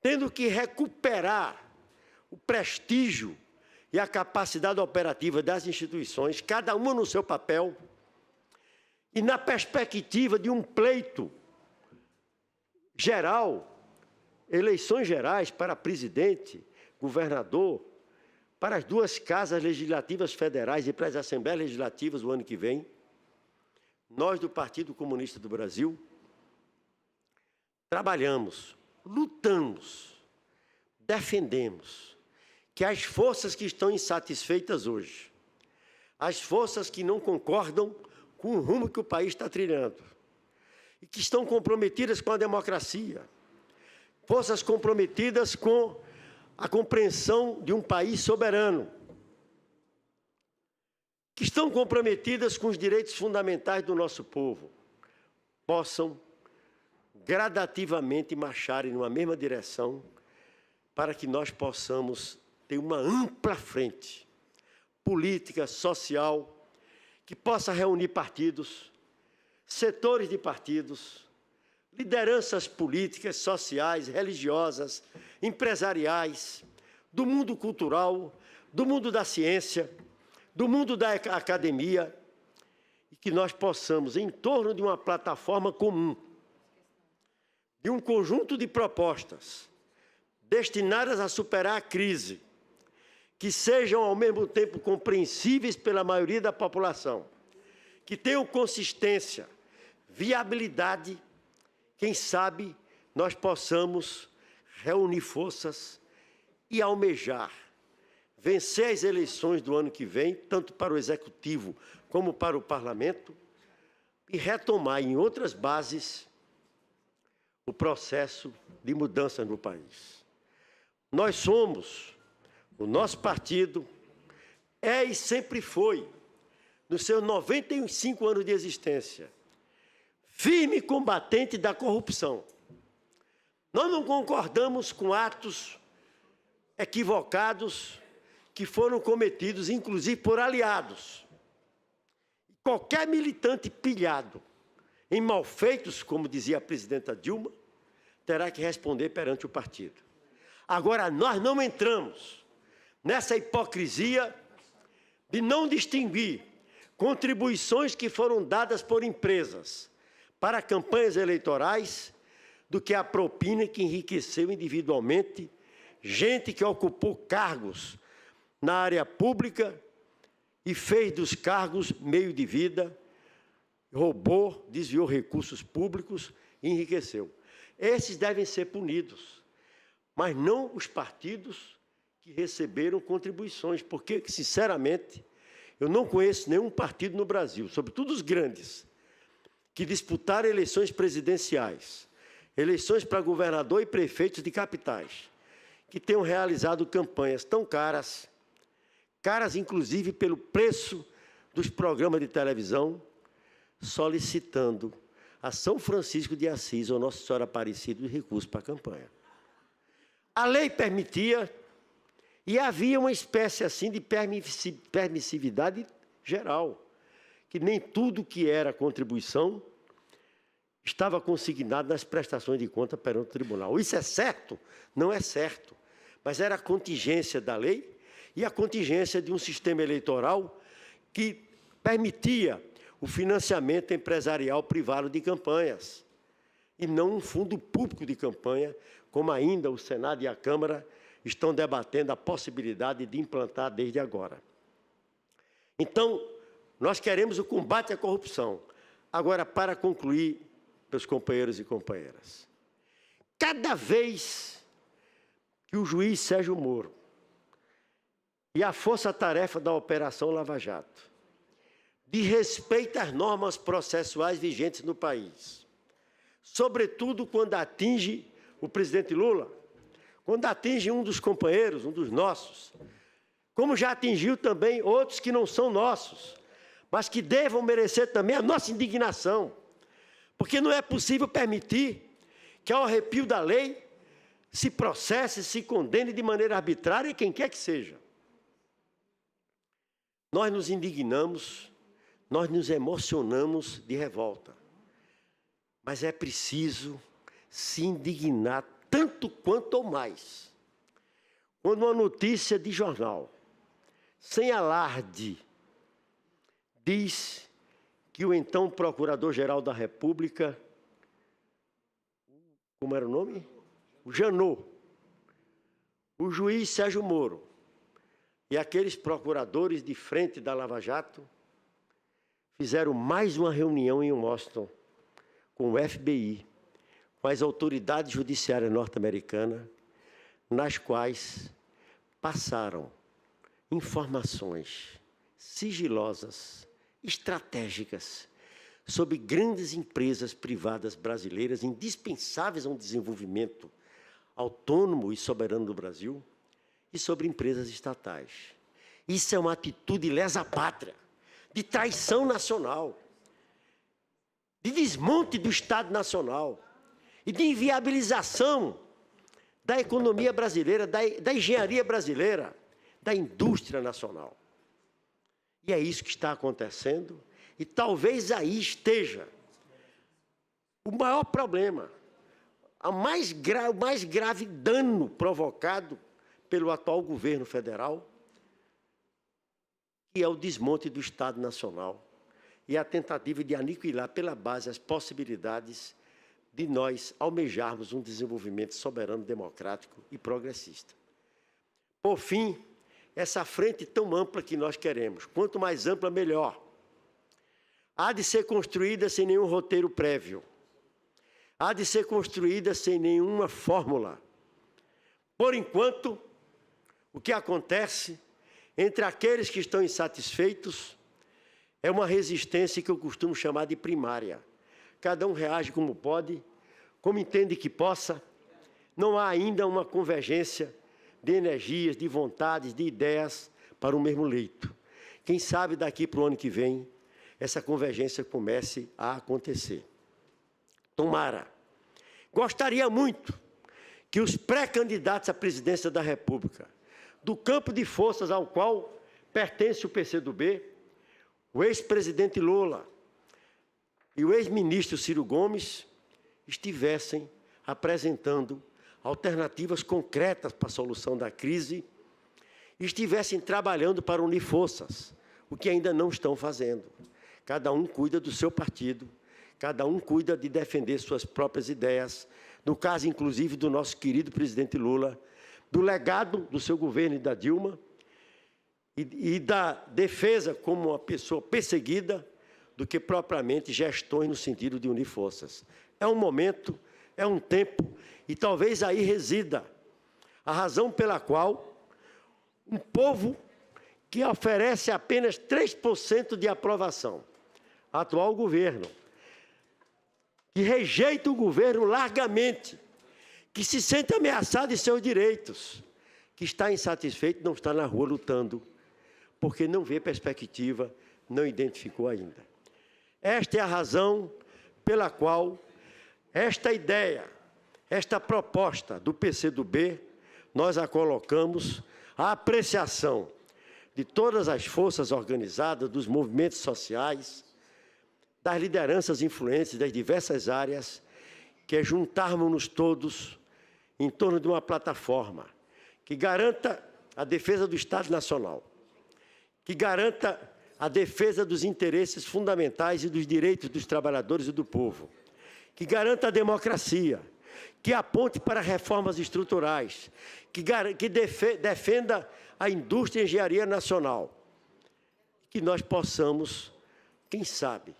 tendo que recuperar o prestígio e a capacidade operativa das instituições, cada uma no seu papel, e na perspectiva de um pleito geral, eleições gerais para presidente, governador, para as 2 casas legislativas federais e para as assembleias legislativas o ano que vem, nós do Partido Comunista do Brasil trabalhamos, lutamos, defendemos que as forças que estão insatisfeitas hoje, as forças que não concordam com o rumo que o país está trilhando, e que estão comprometidas com a democracia, forças comprometidas com a compreensão de um país soberano, que estão comprometidas com os direitos fundamentais do nosso povo, possam gradativamente marcharem numa mesma direção para que nós possamos ter uma ampla frente política, social, que possa reunir partidos, setores de partidos, lideranças políticas, sociais, religiosas, empresariais, do mundo cultural, do mundo da ciência, do mundo da academia, e que nós possamos, em torno de uma plataforma comum, de um conjunto de propostas destinadas a superar a crise, que sejam ao mesmo tempo compreensíveis pela maioria da população, que tenham consistência, viabilidade, quem sabe nós possamos reunir forças e almejar vencer as eleições do ano que vem, tanto para o Executivo como para o Parlamento, e retomar em outras bases o processo de mudança no país. Nós somos, o nosso partido é e sempre foi, nos seus 95 anos de existência, firme combatente da corrupção. Nós não concordamos com atos equivocados que foram cometidos, inclusive por aliados. Qualquer militante pilhado em malfeitos, como dizia a presidenta Dilma, terá que responder perante o partido. Agora, nós não entramos nessa hipocrisia de não distinguir contribuições que foram dadas por empresas para campanhas eleitorais do que a propina que enriqueceu individualmente gente que ocupou cargos na área pública e fez dos cargos meio de vida, roubou, desviou recursos públicos e enriqueceu. Esses devem ser punidos, mas não os partidos que receberam contribuições, porque, sinceramente, eu não conheço nenhum partido no Brasil, sobretudo os grandes, que disputaram eleições presidenciais, eleições para governador e prefeitos de capitais, que tenham realizado campanhas tão caras, caras inclusive pelo preço dos programas de televisão, solicitando a São Francisco de Assis ou Nossa Senhora Aparecida de recursos para a campanha. A lei permitia, e havia uma espécie assim de permissividade geral, que nem tudo que era contribuição estava consignado nas prestações de conta perante o tribunal. Isso é certo? Não é certo. Mas era a contingência da lei e a contingência de um sistema eleitoral que permitia o financiamento empresarial privado de campanhas, e não um fundo público de campanha, como ainda o Senado e a Câmara estão debatendo a possibilidade de implantar desde agora. Então, nós queremos o combate à corrupção. Agora, para concluir, meus companheiros e companheiras, cada vez que o juiz Sérgio Moro e a força-tarefa da Operação Lava Jato, de respeito às normas processuais vigentes no país, sobretudo quando atinge o presidente Lula, quando atinge um dos companheiros, um dos nossos, como já atingiu também outros que não são nossos, mas que devam merecer também a nossa indignação, porque não é possível permitir que, ao arrepio da lei, se processe, se condene de maneira arbitrária quem quer que seja. Nós nos indignamos, nós nos emocionamos de revolta, mas é preciso se indignar tanto quanto ou mais quando uma notícia de jornal, sem alarde, diz que o então Procurador-Geral da República, como era o nome? O Janot, o juiz Sérgio Moro e aqueles procuradores de frente da Lava Jato fizeram mais uma reunião em Washington com o FBI, com as autoridades judiciárias norte-americanas, nas quais passaram informações sigilosas, estratégicas, sobre grandes empresas privadas brasileiras indispensáveis a um desenvolvimento autônomo e soberano do Brasil, e sobre empresas estatais. Isso é uma atitude lesa-pátria, de traição nacional, de desmonte do Estado Nacional e de inviabilização da economia brasileira, da engenharia brasileira, da indústria nacional. E é isso que está acontecendo, e talvez aí esteja o maior problema, o mais grave dano provocado pelo atual governo federal, que é o desmonte do Estado Nacional e a tentativa de aniquilar pela base as possibilidades de nós almejarmos um desenvolvimento soberano, democrático e progressista. Por fim, essa frente tão ampla que nós queremos, quanto mais ampla, melhor, há de ser construída sem nenhum roteiro prévio, há de ser construída sem nenhuma fórmula. Por enquanto, o que acontece entre aqueles que estão insatisfeitos é uma resistência que eu costumo chamar de primária. Cada um reage como pode, como entende que possa. Não há ainda uma convergência de energias, de vontades, de ideias para o mesmo leito. Quem sabe daqui para o ano que vem, essa convergência comece a acontecer. Tomara. Gostaria muito que os pré-candidatos à presidência da República, do campo de forças ao qual pertence o PCdoB, o ex-presidente Lula e o ex-ministro Ciro Gomes, estivessem apresentando alternativas concretas para a solução da crise, estivessem trabalhando para unir forças, o que ainda não estão fazendo. Cada um cuida do seu partido, cada um cuida de defender suas próprias ideias, no caso, inclusive, do nosso querido presidente Lula, do legado do seu governo e da Dilma, e da defesa como uma pessoa perseguida, do que propriamente gestões no sentido de unir forças. É um momento, é um tempo, e talvez aí resida a razão pela qual um povo que oferece apenas 3% de aprovação ao atual governo, que rejeita o governo largamente, que se sente ameaçado em seus direitos, que está insatisfeito, não está na rua lutando, porque não vê perspectiva, não identificou ainda. Esta é a razão pela qual esta ideia, esta proposta do PCdoB, nós a colocamos à apreciação de todas as forças organizadas, dos movimentos sociais, das lideranças influentes das diversas áreas, que é juntarmos-nos todos em torno de uma plataforma que garanta a defesa do Estado Nacional, que garanta a defesa dos interesses fundamentais e dos direitos dos trabalhadores e do povo, que garanta a democracia, que aponte para reformas estruturais, que defenda a indústria e engenharia nacional, que nós possamos, quem sabe,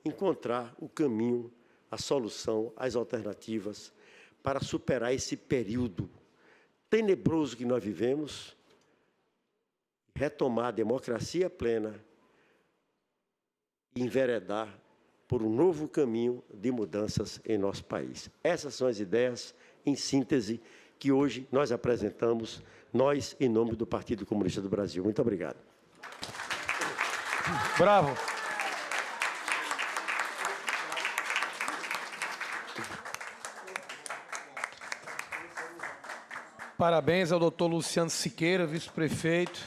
encontrar o caminho, a solução, as alternativas para superar esse período tenebroso que nós vivemos, retomar a democracia plena e enveredar por um novo caminho de mudanças em nosso país. Essas são as ideias, em síntese, que hoje nós apresentamos, nós, em nome do Partido Comunista do Brasil. Muito obrigado. Bravo. Parabéns ao doutor Luciano Siqueira, vice-prefeito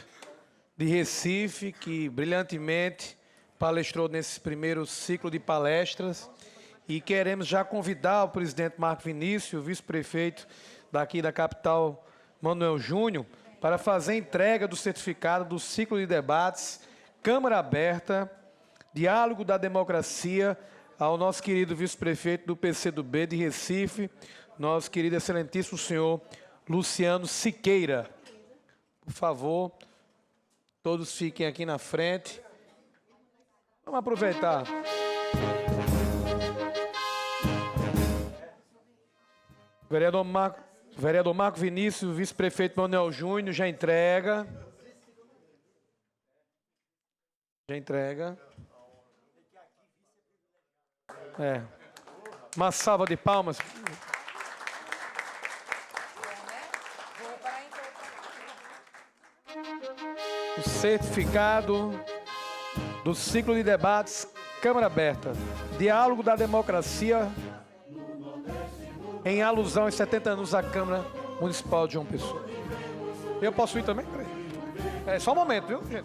de Recife, que brilhantemente palestrou nesse primeiro ciclo de palestras. E queremos já convidar o presidente Marco Vinícius, vice-prefeito daqui da capital, Manuel Júnior, para fazer a entrega do certificado do ciclo de debates Câmara Aberta, Diálogo da Democracia, ao nosso querido vice-prefeito do PCdoB de Recife, nosso querido excelentíssimo senhor Luciano Siqueira. Por favor, todos fiquem aqui na frente. Vamos aproveitar. Vereador Marco Vinícius, vice-prefeito Manuel Júnior, já entrega. Já entrega. Uma salva de palmas. O certificado do ciclo de debates Câmara Aberta, Diálogo da Democracia, em alusão aos 70 anos da Câmara Municipal de João Pessoa. Eu posso ir também? É só um momento, viu, gente?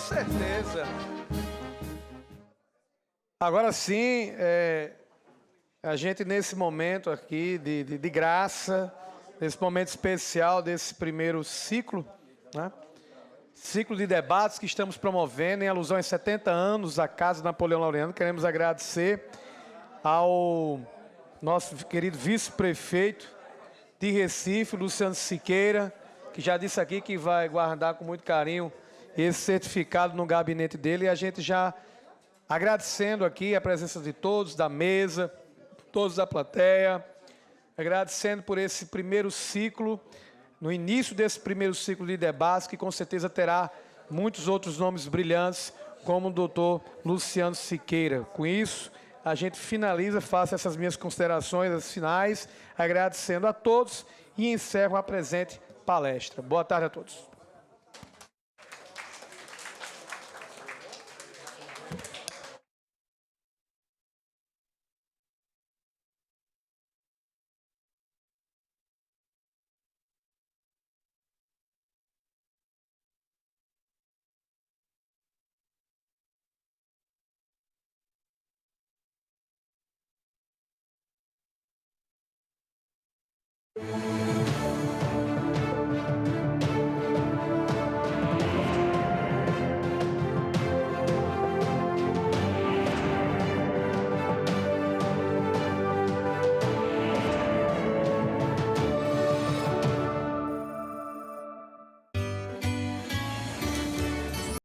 certeza. Agora sim, a gente nesse momento aqui de graça, nesse momento especial desse primeiro ciclo, né? Ciclo de debates que estamos promovendo em alusão aos 70 anos da Casa Napoleão Laureano. Queremos agradecer ao nosso querido vice-prefeito de Recife, Luciano Siqueira, que já disse aqui que vai guardar com muito carinho esse certificado no gabinete dele. E a gente já agradecendo aqui a presença de todos da mesa, todos da plateia, agradecendo por esse primeiro ciclo, no início desse primeiro ciclo de debates, que com certeza terá muitos outros nomes brilhantes, como o doutor Luciano Siqueira. Com isso, a gente finaliza, faço essas minhas considerações as finais, agradecendo a todos e encerro a presente palestra. Boa tarde a todos.